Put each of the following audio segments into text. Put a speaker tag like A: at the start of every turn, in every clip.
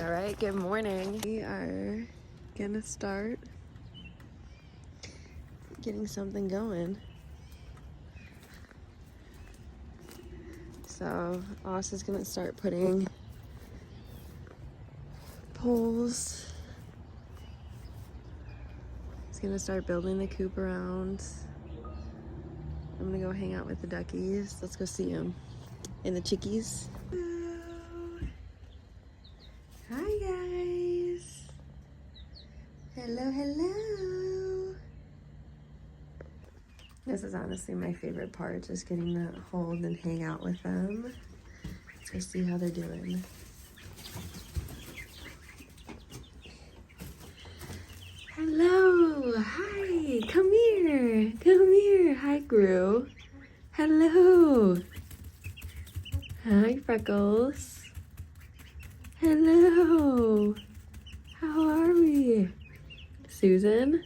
A: All right, good morning. We are gonna start getting something going. So Oz is gonna start putting poles. He's gonna start building the coop around. I'm gonna go hang out with the duckies. Let's go see them. And the chickies. Hi guys. Hello, hello. This is honestly my favorite part, just getting to hold and hang out with them. Let's go see how they're doing. Hello, hi, come here, hi Gru. Hello. Hi Freckles. Hello. How are we? Susan?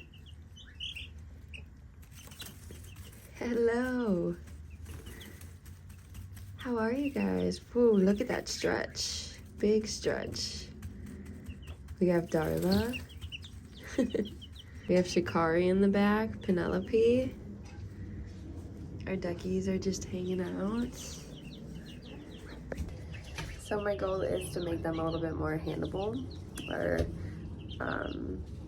A: Hello. How are you guys? Whoa, look at that stretch. Big stretch. We have Darla. We have Shikari in the back, Penelope. Our duckies are just hanging out. So my goal is to make them a little bit more handleable, or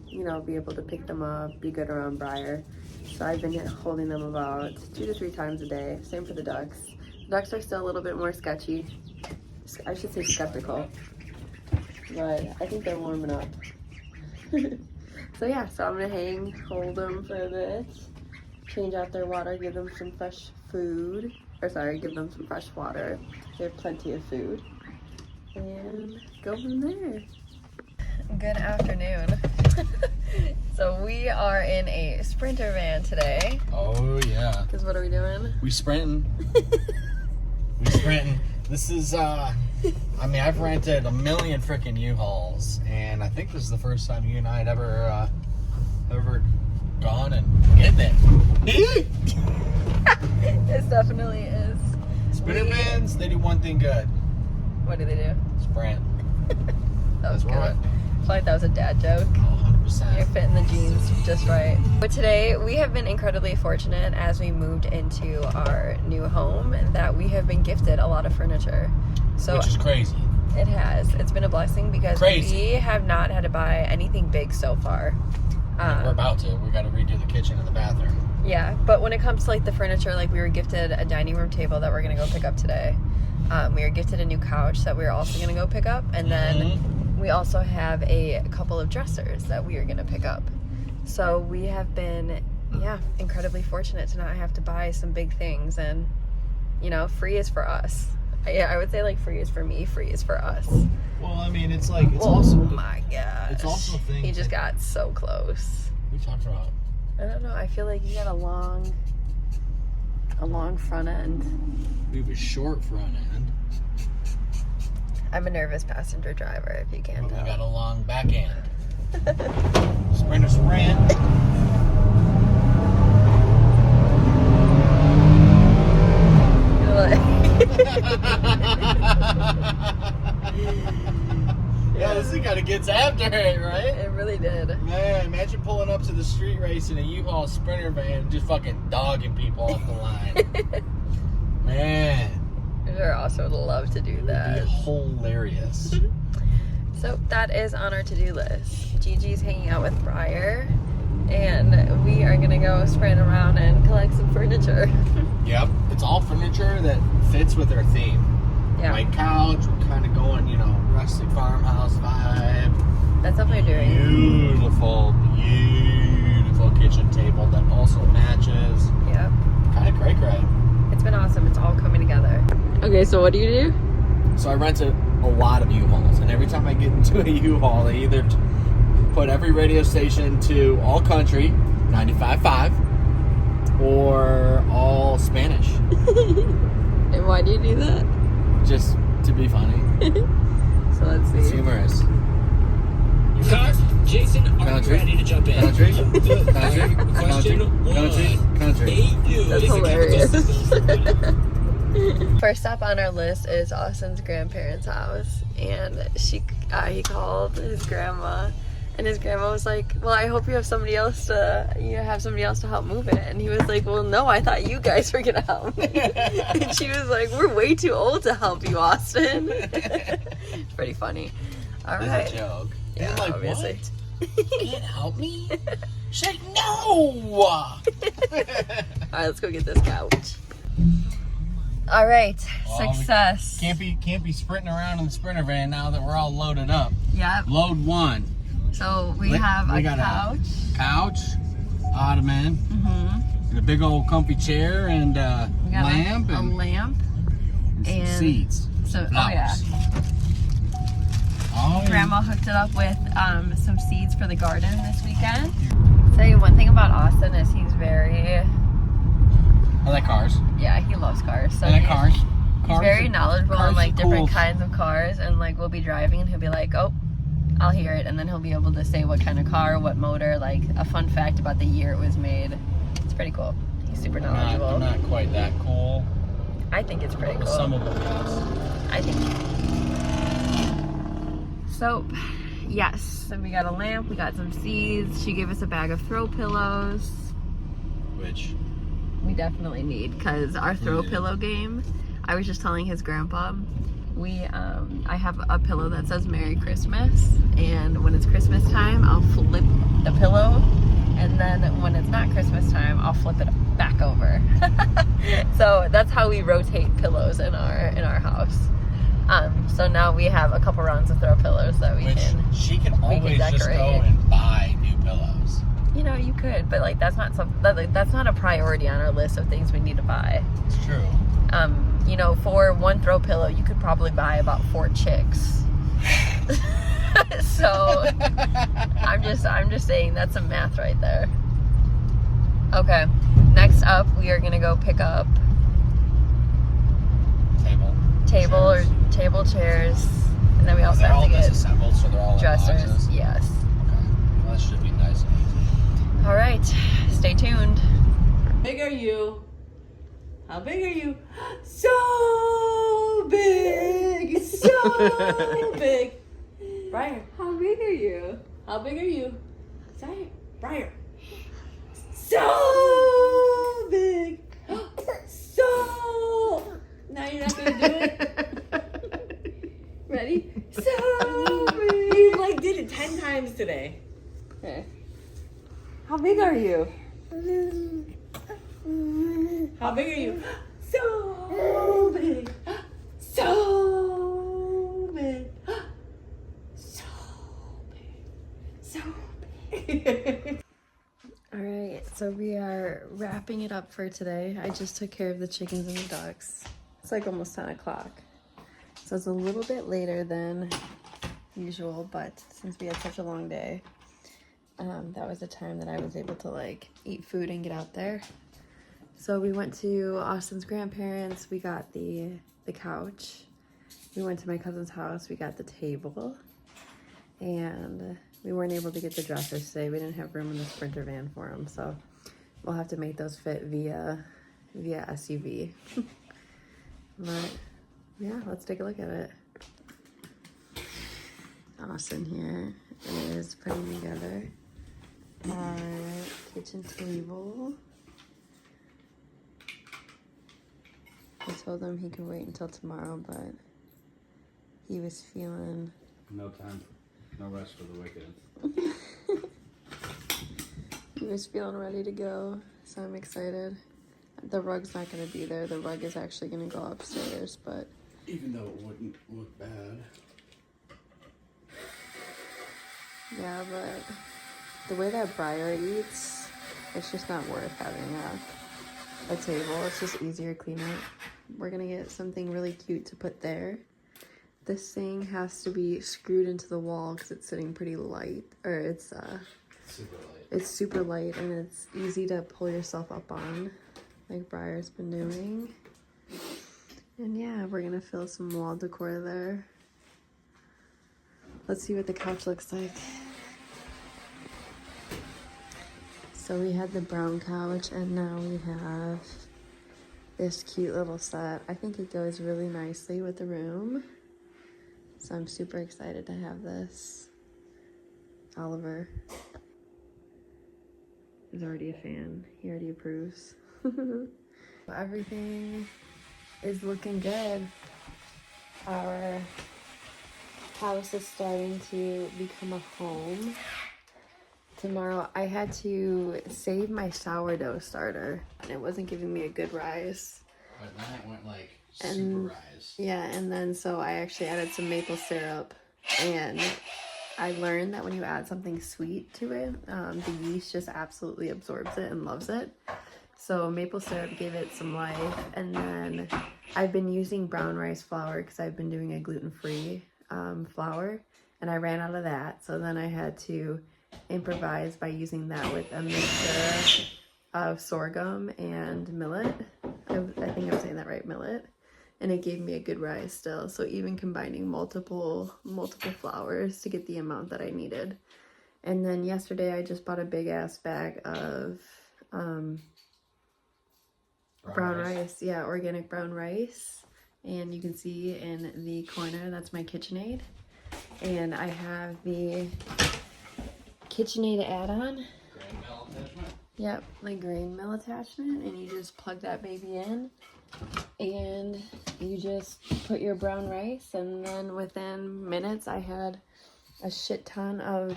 A: you know, be able to pick them up, be good around Briar. So I've been holding them about 2 to 3 times a day. Same for the ducks. The ducks are still a little bit more sketchy. I should say skeptical, but I think they're warming up. So yeah, so I'm gonna hold them for a bit, change out their water, give them some fresh food, or sorry, give them some fresh water. They have plenty of food, and go from there. Good afternoon. So we are in a Sprinter van today.
B: Oh yeah.
A: Because what are we doing?
B: We sprinting. We sprinting. This is I mean, I've rented a million freaking U-Hauls, and I think this is the first time you and I had ever gone and get it.
A: It definitely is.
B: Sprinter vans, they do one thing good.
A: What do they do?
B: Sprint.
A: That was
B: That's
A: good.
B: right.
A: I feel like that was a dad joke.
B: Oh, 100%.
A: You're fitting the jeans just right. But today we have been incredibly fortunate as we moved into our new home that we have been gifted a lot of furniture. So
B: which is crazy.
A: It has. It's been a blessing because we have not had to buy anything big so far.
B: We're about to. We got to redo the kitchen and the bathroom.
A: Yeah, but when it comes to like the furniture, like we were gifted a dining room table that we're gonna go pick up today. We were gifted a new couch that we were also gonna go pick up, and then we also have a couple of dressers that we are gonna pick up. So we have been, yeah, incredibly fortunate to not have to buy some big things, and you know, free is for us. Yeah, I would say like free is for me, free is for us.
B: Well, I mean, it's like, it's
A: oh
B: also...
A: my gosh.
B: It's also a thing...
A: He just got so close.
B: We talked about...
A: I don't know, I feel like you got a long front end.
B: We have a short front end.
A: I'm a nervous passenger driver, if you can't
B: But
A: tell.
B: we got a long back end. Sprinter sprint. Yeah, this thing kind of gets after it, right?
A: It really did.
B: Man, imagine pulling up to the street race in a U-Haul Sprinter van and just fucking dogging people off the line. Man.
A: Sure, also would love to do that.
B: It'd be hilarious.
A: So that is on our to-do list. Gigi's hanging out with Briar, and we are gonna go sprint around and collect some furniture.
B: Yep, it's all furniture that fits with our theme.
A: Yeah.
B: White couch, we're kind of going, you know, rustic farmhouse vibe.
A: That's what we're doing.
B: Beautiful kitchen table that also matches.
A: Yep.
B: Kind of cray-cray.
A: It's been awesome. It's all coming together. Okay, so what do you do?
B: So I rented a lot of U-Hauls, and every time I get into a U-Haul, they either put every radio station to all country, 95.5, or all Spanish.
A: And why do you do that?
B: Just to be funny.
A: So let's see.
B: It's humorous.
C: Cut. Jason, are you ready to jump in?
B: Country.
C: Question one.
B: Country.
A: That's hilarious. First stop on our list is Austin's grandparents' house, and he called his grandma, and his grandma was like, well, I hope you have somebody else to help move it. And he was like, well, no, I thought you guys were gonna help me. And she was like, we're way too old to help you, Austin. It's pretty funny. All right.
B: That's a joke.
A: Yeah,
B: They're like,
A: obviously.
B: what? You can't help me? She's like, no! All
A: right, let's go get this couch. All right, success.
B: Can't be sprinting around in the Sprinter van now that we're all loaded up.
A: Yep.
B: Load one.
A: So we have a couch.
B: Couch, ottoman, and a big old comfy chair, and
A: we got
B: lamp,
A: a lamp,
B: and some seeds.
A: So,
B: flowers.
A: Grandma hooked it up with some seeds for the garden this weekend. Tell you one thing about Austin is he's very...
B: I like cars.
A: Yeah, he loves cars. So
B: I like cars.
A: He's very knowledgeable on like different
B: cool.
A: kinds of cars, and like we'll be driving and he'll be like, oh, I'll hear it, and then he'll be able to say what kind of car, what motor, like a fun fact about the year it was made. It's pretty cool. He's super knowledgeable.
B: I'm not quite that cool.
A: I think it's pretty cool.
B: Some of them, yes.
A: I think. So, yes, so we got a lamp, we got some seeds. She gave us a bag of throw pillows.
B: Which
A: we definitely need, because our throw pillow game, I was just telling his grandpa, I have a pillow that says Merry Christmas, and when it's Christmas time, I'll flip the pillow, and then when it's not Christmas time, I'll flip it back over. So that's how we rotate pillows in our house. So now we have a couple rounds of throw pillows that
B: she can always just go and buy new pillows.
A: You know, you could, but like that's not a priority on our list of things we need to buy.
B: It's true.
A: You know, for one throw pillow, you could probably buy about 4 chicks. So I'm just saying that's some math right there. Okay, next up we are gonna go pick up table chairs, and then we also have to get
B: disassembled, so they're all
A: dressers.
B: In boxes.
A: Yes.
B: Okay, well, that should be nice and easy.
A: All right, stay tuned.
D: How big are you? How big are you? So big! So big! Briar, how big are you? How big are you? Sorry, Briar. So big! So... Now you're not gonna do it? Ready? So big! You like did it 10 times today. Okay. How big are you? How big are you? So big. So big. So big. So big.
A: All right, so we are wrapping it up for today. I just took care of the chickens and the ducks. It's like almost 10 o'clock. So it's a little bit later than usual, but since we had such a long day, that was the time that I was able to like eat food and get out there. So we went to Austin's grandparents, we got the couch. We went to my cousin's house, we got the table. And we weren't able to get the dressers today. We didn't have room in the Sprinter van for them, so we'll have to make those fit via SUV. But yeah, let's take a look at it. Austin here is putting together our kitchen table. I told him he could wait until tomorrow, but he was feeling...
E: No time, no rest for the wicked.
A: He was feeling ready to go, so I'm excited. The rug's not going to be there. The rug is actually going to go upstairs, but...
E: Even though it wouldn't look bad.
A: Yeah, but the way that Briar eats, it's just not worth having a table. It's just easier to clean up. We're going to get something really cute to put there. This thing has to be screwed into the wall because it's sitting pretty light, or it's
E: Super light.
A: It's super light and it's easy to pull yourself up on, like Briar's been doing. And yeah, we're gonna fill some wall decor there. Let's see what the couch looks like. So we had the brown couch and now we have this cute little set. I think it goes really nicely with the room. So I'm super excited to have this. Oliver is already a fan. He already approves. Everything is looking good. Our house is starting to become a home. Tomorrow I had to save my sourdough starter and it wasn't giving me a good rise.
B: But then it went like
A: And
B: super rise.
A: yeah, and then so I actually added some maple syrup, and I learned that when you add something sweet to it, the yeast just absolutely absorbs it and loves it. So maple syrup gave it some life, and then I've been using brown rice flour because I've been doing a gluten-free flour, and I ran out of that. So then I had to improvise by using that with a mixture of sorghum and millet. I think I'm saying that right, millet. And it gave me a good rise still. So even combining multiple flours to get the amount that I needed. And then yesterday I just bought a big ass bag of brown rice. Yeah, organic brown rice. And you can see in the corner, that's my KitchenAid. And I have the KitchenAid add-on.
B: Grain mill attachment?
A: Yep, the grain mill attachment. And you just plug that baby in. And you just put your brown rice, and then within minutes I had a shit ton of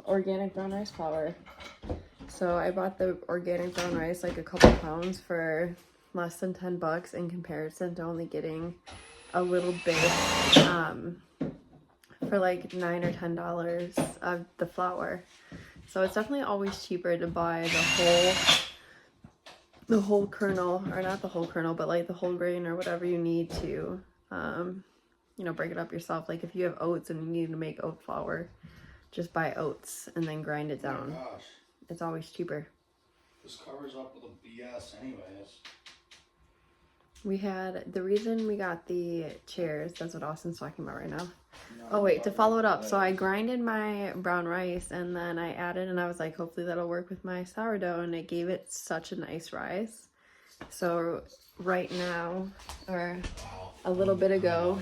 A: organic brown rice flour. So I bought the organic brown rice, like a couple pounds, for less than $10 in comparison to only getting a little bit for like $9 or $10 of the flour. So it's definitely always cheaper to buy the whole kernel, or not the whole kernel, but like the whole grain or whatever you need to, you know, break it up yourself. Like if you have oats and you need to make oat flour, just buy oats and then grind it down.
B: Oh my gosh.
A: It's always cheaper.
B: This covers up with a BS anyways.
A: The reason we got the chairs, that's what Austin's talking about right now. Oh wait, to follow it up, so I grinded my brown rice and then I added, and I was like, hopefully that'll work with my sourdough, and it gave it such a nice rise. So right now, or a little bit ago,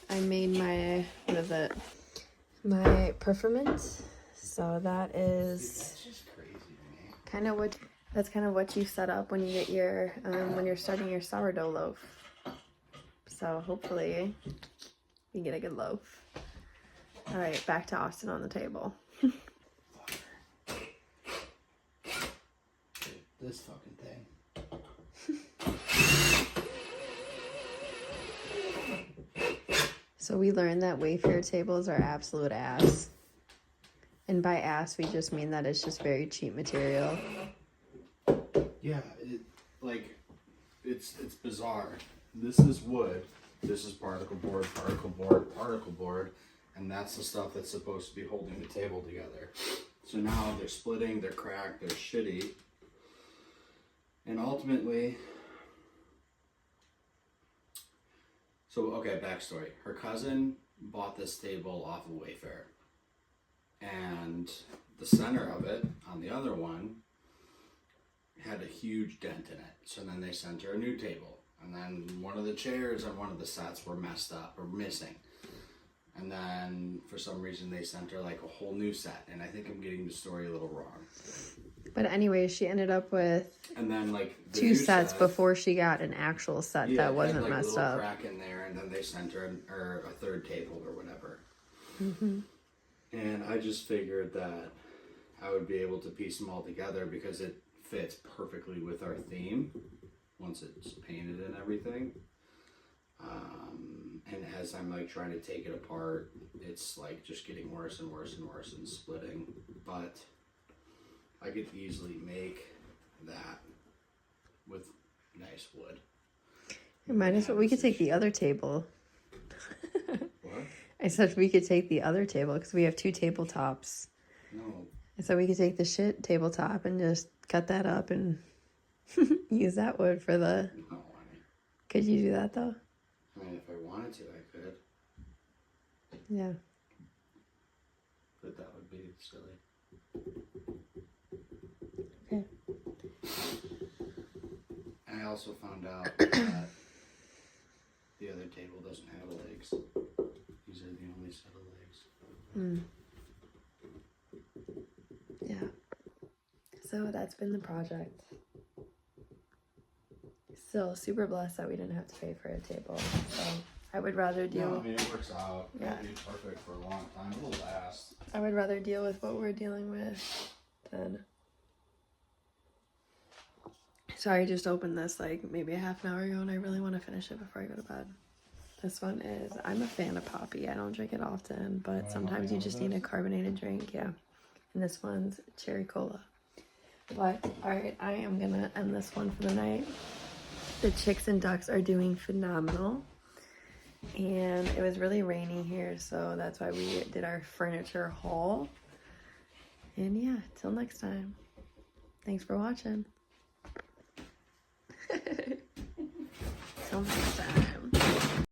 A: I made my, what is it? My peppermint. So that is
B: That's just crazy to me.
A: that's kind of what you set up when you get your when you're starting your sourdough loaf. So hopefully we get a good loaf. All right, back to Austin on the table.
B: This fucking thing.
A: So we learned that Wayfair tables are absolute ass. And by ass, we just mean that it's just very cheap material.
B: Yeah, it's bizarre. This is wood. This is particle board, and that's the stuff that's supposed to be holding the table together. So now they're splitting, they're cracked, they're shitty. And ultimately, so okay, backstory. Her cousin bought this table off of Wayfair. And the center of it, on the other one, had a huge dent in it. So then they sent her a new table. And then one of the chairs on one of the sets were messed up or missing. And then for some reason they sent her like a whole new set. And I think I'm getting the story a little wrong.
A: But anyway, she ended up with
B: And then like the
A: two
B: new
A: sets
B: set,
A: before she got an actual set that wasn't
B: had, like,
A: messed
B: a little
A: up.
B: crack in there, and then they sent her a third table or whatever.
A: Mm-hmm.
B: And I just figured that I would be able to piece them all together because it fits perfectly with our theme once it's painted and everything. And as I'm like trying to take it apart, it's like just getting worse and worse and worse and splitting. But I could easily make that with nice wood.
A: Might as well. We could take the other table.
B: What?
A: I said we could take the other table because we have two tabletops.
B: No.
A: I said we could take the shit tabletop and just cut that up and use that wood for the...
B: No, I mean,
A: Could you do that though?
B: I mean, if I wanted to, I could.
A: Yeah.
B: But that would be silly.
A: Okay.
B: I also found out that the other table doesn't have legs. These are the only set of legs.
A: Yeah. So that's been the project. Still super blessed that we didn't have to pay for a table. So I would rather deal.
B: No, I mean it works out.
A: Yeah.
B: It'll be perfect for a long time. It'll last.
A: I would rather deal with what we're dealing with than. Sorry, I just opened this like maybe a half an hour ago and I really want to finish it before I go to bed. This one is, I'm a fan of Poppy. I don't drink it often, but sometimes you just need a carbonated drink, yeah. And this one's cherry cola. But, alright, I am gonna end this one for the night. The chicks and ducks are doing phenomenal. And it was really rainy here, so that's why we did our furniture haul. And yeah, till next time. Thanks for watching. Till next time.